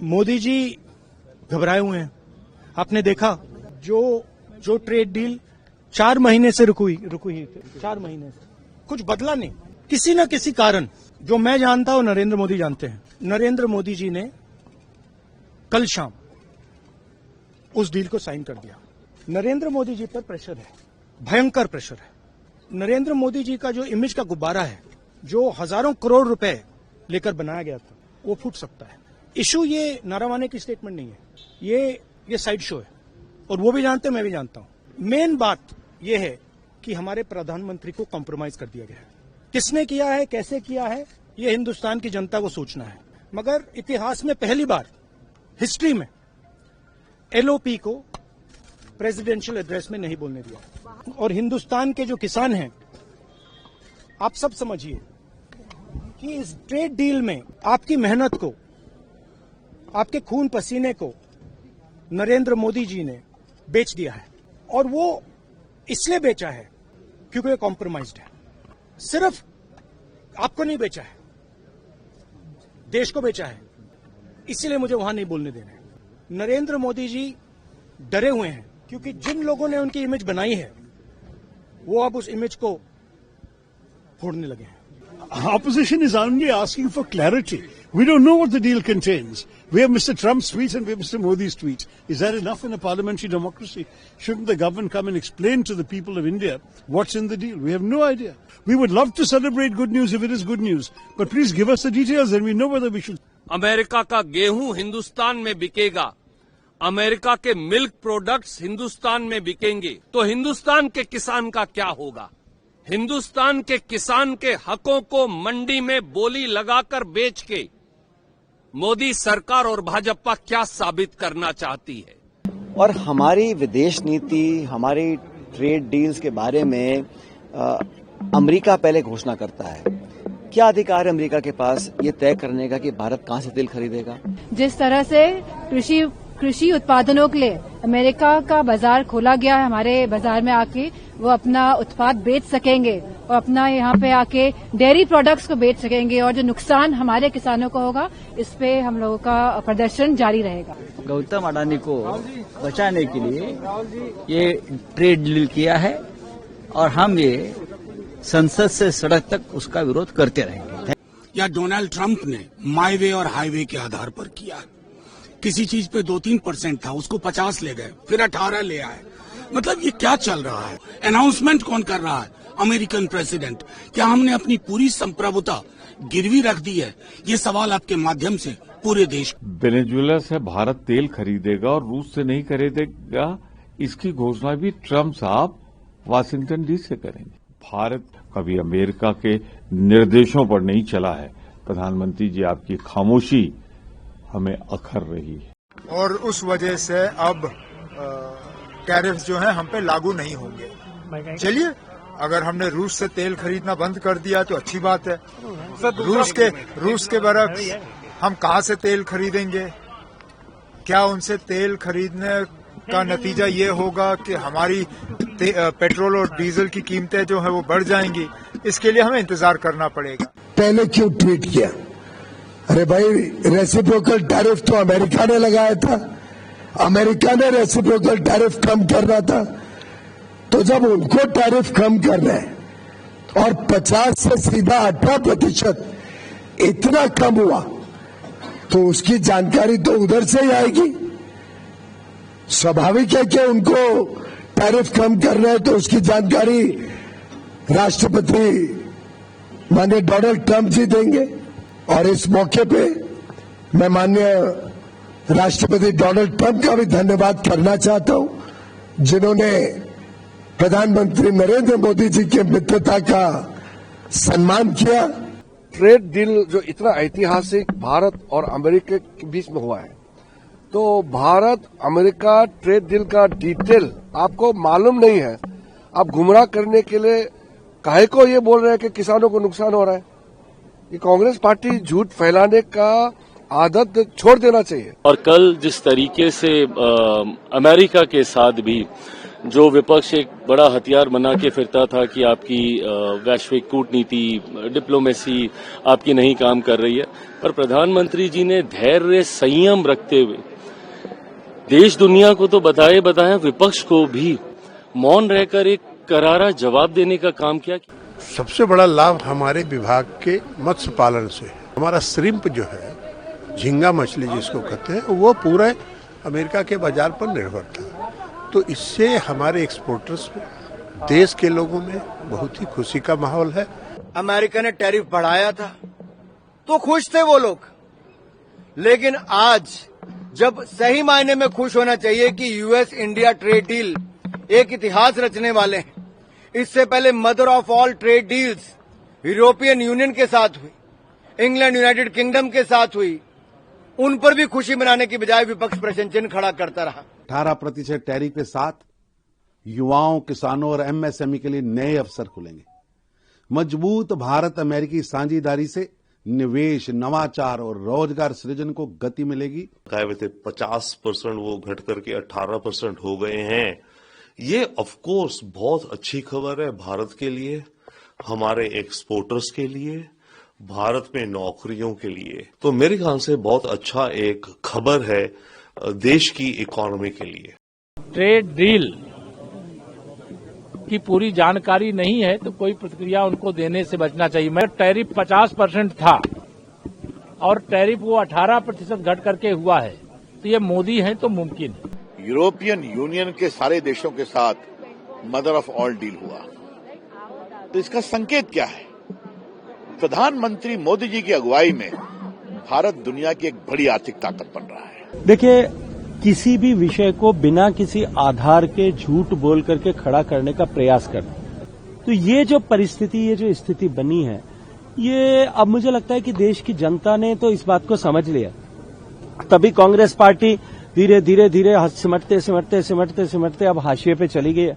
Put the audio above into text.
मोदी जी घबराए हुए हैं। आपने देखा जो ट्रेड डील 4 महीने से रुकी हुई 4 महीने से कुछ बदला नहीं। किसी न किसी कारण जो मैं जानता हूं नरेंद्र मोदी जानते हैं। नरेंद्र मोदी जी ने कल शाम उस डील को साइन कर दिया। नरेंद्र मोदी जी पर प्रेशर है, भयंकर प्रेशर है। नरेंद्र मोदी जी का जो इमेज का गुब्बारा है, जो हजारों करोड़ रुपए लेकर बनाया गया था, वो फूट सकता है। इशू ये नारावाने की स्टेटमेंट नहीं है, ये साइड शो है और वो भी जानते हैं, मैं भी जानता हूं। मेन बात यह है कि हमारे प्रधानमंत्री को कॉम्प्रोमाइज कर दिया गया है। किसने किया है, कैसे किया है, ये हिंदुस्तान की जनता को सोचना है। मगर इतिहास में पहली बार हिस्ट्री में एलओपी को प्रेसिडेंशियल एड्रेस में नहीं बोलने दिया। और हिंदुस्तान के जो किसान हैं, आप सब समझिए कि इस ट्रेड डील में आपकी मेहनत को, आपके खून पसीने को नरेंद्र मोदी जी ने बेच दिया है। और वो इसलिए बेचा है क्योंकि ये कॉम्प्रोमाइज्ड है। सिर्फ आपको नहीं बेचा है, देश को बेचा है। इसीलिए मुझे वहां नहीं बोलने देना है। नरेंद्र मोदी जी डरे हुए हैं क्योंकि जिन लोगों ने उनकी इमेज बनाई है, वो अब उस इमेज को फोड़ने लगे हैं। Opposition is only asking for clarity. We don't know what the deal contains. We have Mr. Trump's tweet and we have Mr. Modi's tweet. Is that enough in a parliamentary democracy? Shouldn't the government come and explain to the people of India what's in the deal? We have no idea. We would love to celebrate good news if it is good news. But please give us the details and we know whether we should. America का गेहूं हिंदुस्तान में बिकेगा, America के milk products Hindustan में बिकेंगे, तो हिंदुस्तान के किसान का क्या होगा? हिंदुस्तान के किसान के हकों को मंडी में बोली लगाकर बेच के मोदी सरकार और भाजपा क्या साबित करना चाहती है? और हमारी विदेश नीति, हमारी ट्रेड डील्स के बारे में अमेरिका पहले घोषणा करता है। क्या अधिकार है अमेरिका के पास ये तय करने का कि भारत कहां से तेल खरीदेगा? जिस तरह से कृषि उत्पादनों के लिए अमेरिका का बाजार खोला गया है, हमारे बाजार में आके वो अपना उत्पाद बेच सकेंगे और अपना यहाँ पे आके डेयरी प्रोडक्ट्स को बेच सकेंगे। और जो नुकसान हमारे किसानों को होगा, इस पे हम लोगों का प्रदर्शन जारी रहेगा। गौतम अडानी को बचाने के लिए ये ट्रेड डील किया है और हम ये संसद से सड़क तक उसका विरोध करते रहेंगे। या डोनाल्ड ट्रंप ने माई वे और हाईवे के आधार पर किया। किसी चीज पे 2-3% था, उसको 50 ले गए, फिर 18 ले आए। मतलब ये क्या चल रहा है? अनाउंसमेंट कौन कर रहा है? American president. क्या हमने अपनी पूरी संप्रभुता गिरवी रख दी है? ये सवाल आपके माध्यम से पूरे देश। वेनेजुएला से भारत तेल खरीदेगा और रूस से नहीं खरीदेगा, इसकी घोषणा भी ट्रंप साहब वाशिंगटन डीसी से करेंगे। भारत कभी अमेरिका के निर्देशों पर नहीं चला है। प्रधानमंत्री जी, आपकी खामोशी हमें अखर रही है और उस वजह से अब टैरिफ जो है हम पे लागू नहीं होंगे। चलिए, अगर हमने रूस से तेल खरीदना बंद कर दिया तो अच्छी बात है। रूस के बरक्स हम कहां से तेल खरीदेंगे? क्या उनसे तेल खरीदने का नतीजा ये होगा कि हमारी पेट्रोल और डीजल की कीमतें जो है वो बढ़ जाएंगी? इसके लिए हमें इंतजार करना पड़ेगा। पहले क्यों ट्वीट किया? अरे भाई, रेसिप्रोकल टैरिफ तो अमेरिका ने लगाया था, अमेरिका ने रेसिप्रोकल टैरिफ कम करना था। तो जब उनको टैरिफ कम करना है और 50 से सीधा 18% इतना कम हुआ, तो उसकी जानकारी तो उधर से ही आएगी। स्वाभाविक है कि उनको टैरिफ कम करना है तो उसकी जानकारी राष्ट्रपति माननीय डोनाल्ड ट्रंप जी देंगे। और इस मौके पे मैं माननीय राष्ट्रपति डोनाल्ड ट्रंप का भी धन्यवाद करना चाहता हूं, जिन्होंने प्रधानमंत्री नरेंद्र मोदी जी की मित्रता का सम्मान किया। ट्रेड डील जो इतना ऐतिहासिक भारत और अमेरिका के बीच में हुआ है, तो भारत अमेरिका ट्रेड डील का डिटेल आपको मालूम नहीं है। आप गुमराह करने के लिए काहे को ये बोल रहे हैं कि किसानों को नुकसान हो रहा है? ये कांग्रेस पार्टी झूठ फैलाने का आदत छोड़ देना चाहिए। और कल जिस तरीके से अमेरिका के साथ भी जो विपक्ष एक बड़ा हथियार बना के फिरता था कि आपकी वैश्विक कूटनीति, डिप्लोमेसी आपकी नहीं काम कर रही है, पर प्रधानमंत्री जी ने धैर्य, संयम रखते हुए देश दुनिया को तो बताया, विपक्ष को भी मौन रहकर एक करारा जवाब देने का काम किया। सबसे बड़ा लाभ हमारे विभाग के मत्स्य पालन से है। हमारा श्रिम्प जो है, झींगा मछली जिसको कहते हैं, वो पूरे अमेरिका के बाजार पर निर्भर था। तो इससे हमारे एक्सपोर्टर्स में, देश के लोगों में बहुत ही खुशी का माहौल है। अमेरिका ने टैरिफ बढ़ाया था तो खुश थे वो लोग, लेकिन आज जब सही मायने में खुश होना चाहिए कि यूएस इंडिया ट्रेड डील एक इतिहास रचने वाले हैं। इससे पहले mother of all trade deals European union के साथ हुई, इंग्लैंड यूनाइटेड किंगडम के साथ हुई, उन पर भी खुशी मनाने की बजाय विपक्ष प्रश्न चिन्ह खड़ा करता रहा। 18% टैरिफ के साथ युवाओं, किसानों और एमएसएमई के लिए नए अवसर खुलेंगे। मजबूत भारत अमेरिकी साझेदारी से निवेश, नवाचार और रोजगार सृजन को गति मिलेगी। कहे थे 50% वो घट करके 18% हो गए हैं। ये ऑफ कोर्स बहुत अच्छी खबर है भारत के लिए, हमारे एक्सपोर्टर्स के लिए, भारत में नौकरियों के लिए। तो मेरे ख्याल से बहुत अच्छा एक खबर है देश की इकोनॉमी के लिए। ट्रेड डील की पूरी जानकारी नहीं है तो कोई प्रतिक्रिया उनको देने से बचना चाहिए। मैं टैरिफ 50% था और टैरिफ वो 18% घट करके हुआ है, तो ये मोदी है तो मुमकिन है। यूरोपियन यूनियन के सारे देशों के साथ मदर ऑफ ऑल डील हुआ, तो इसका संकेत क्या है? प्रधानमंत्री मोदी जी की अगुवाई में भारत दुनिया की एक बड़ी आर्थिक ताकत बन रहा है। देखिए, किसी भी विषय को बिना किसी आधार के झूठ बोल करके खड़ा करने का प्रयास करना, तो ये जो परिस्थिति, ये जो स्थिति बनी है, ये अब मुझे लगता है कि देश की जनता ने तो इस बात को समझ लिया। तभी कांग्रेस पार्टी धीरे धीरे सिमटते अब हाशिए पे चली गई है।